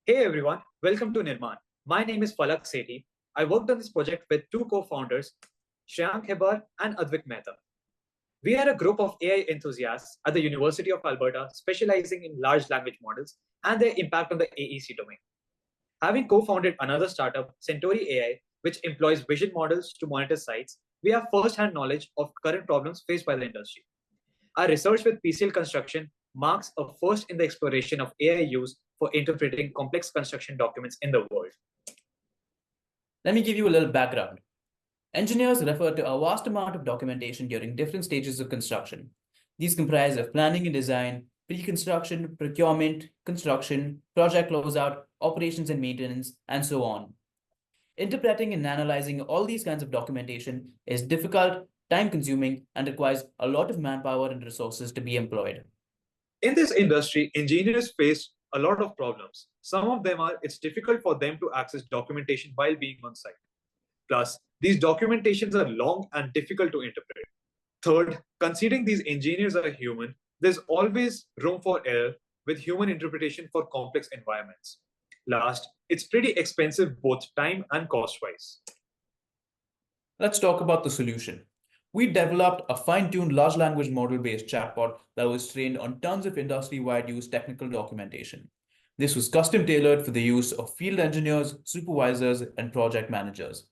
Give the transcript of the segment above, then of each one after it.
Hey everyone, welcome to Nirman. My name is Falak Sethi. I worked on this project with two co-founders, Shreyank Hebar and Advik Mehta. We are a group of AI enthusiasts at the University of Alberta specializing in large language models and their impact on the AEC domain. Having co-founded another startup, Centauri AI, which employs vision models to monitor sites, we have first-hand knowledge of current problems faced by the industry. Our research with PCL construction marks a first in the exploration of AI use for interpreting complex construction documents in the world. Let me give you a little background. Engineers refer to a vast amount of documentation during different stages of construction. These comprise of planning and design, pre-construction, procurement, construction, project closeout, operations and maintenance, and so on. Interpreting and analyzing all these kinds of documentation is difficult, time-consuming, and requires a lot of manpower and resources to be employed. In this industry, engineers face a lot of problems. Some of them are it's difficult for them to access documentation while being on site. Plus, these documentations are long and difficult to interpret. Third, considering these engineers are human, there's always room for error with human interpretation for complex environments. Last, it's pretty expensive both time and cost-wise. Let's talk about the solution. We developed a fine-tuned large language model-based chatbot that was trained on tons of industry-wide use technical documentation. This was custom-tailored for the use of field engineers, supervisors, and project managers.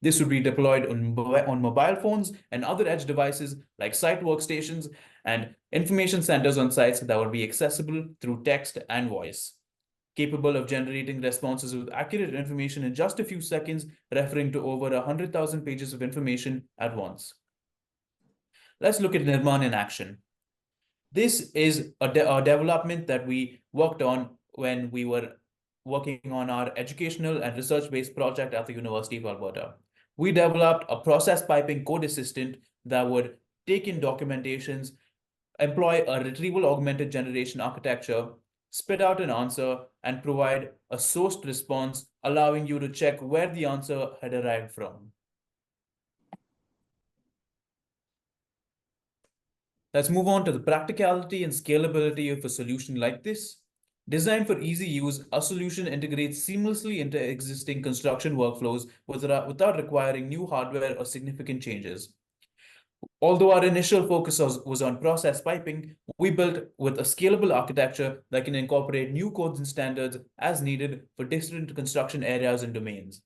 This would be deployed on mobile phones and other edge devices like site workstations and information centers on sites that would be accessible through text and voice. Capable of generating responses with accurate information in just a few seconds, referring to over 100,000 pages of information at once. Let's look at Nirman in action. This is a development that we worked on when we were working on our educational and research-based project at the University of Alberta. We developed a process piping code assistant that would take in documentations, employ a retrieval augmented generation architecture, spit out an answer, and provide a sourced response, allowing you to check where the answer had arrived from. Let's move on to the practicality and scalability of a solution like this. Designed for easy use, our solution integrates seamlessly into existing construction workflows without requiring new hardware or significant changes. Although our initial focus was on process piping, we built with a scalable architecture that can incorporate new codes and standards as needed for different construction areas and domains.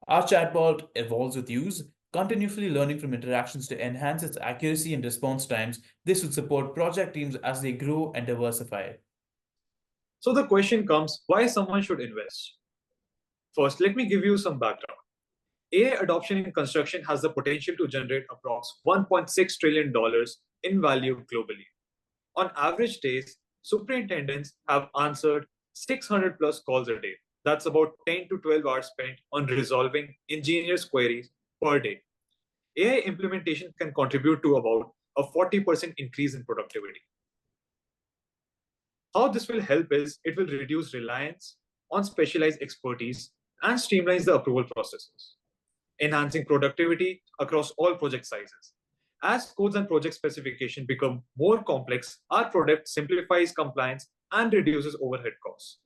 Our chatbot evolves with use, continuously learning from interactions to enhance its accuracy and response times. This would support project teams as they grow and diversify. So the question comes, why someone should invest? First, let me give you some background. AI adoption in construction has the potential to generate approx $1.6 trillion in value globally. On average days, superintendents have answered 600 plus calls a day. That's about 10 to 12 hours spent on resolving engineers' queries per day. AI implementation can contribute to about a 40% increase in productivity. How this will help is it will reduce reliance on specialized expertise and streamlines the approval processes, enhancing productivity across all project sizes. As codes and project specification become more complex, our product simplifies compliance and reduces overhead costs.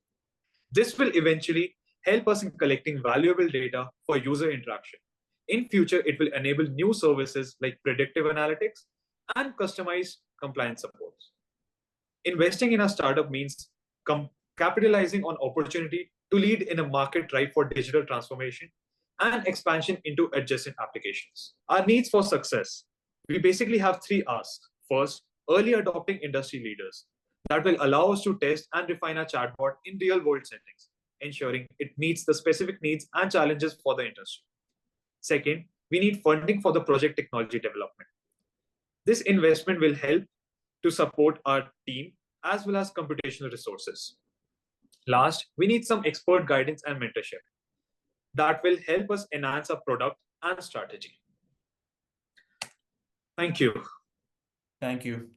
This will eventually help us in collecting valuable data for user interaction. In future, it will enable new services like predictive analytics and customized compliance supports. Investing in a startup means capitalizing on opportunity to lead in a market ripe for digital transformation and expansion into adjacent applications. Our needs for success. We basically have three asks. First, early adopting industry leaders. That will allow us to test and refine our chatbot in real world settings, ensuring it meets the specific needs and challenges for the industry. Second, we need funding for the project technology development. This investment will help to support our team as well as computational resources. Last, we need some expert guidance and mentorship that will help us enhance our product and strategy. Thank you. Thank you.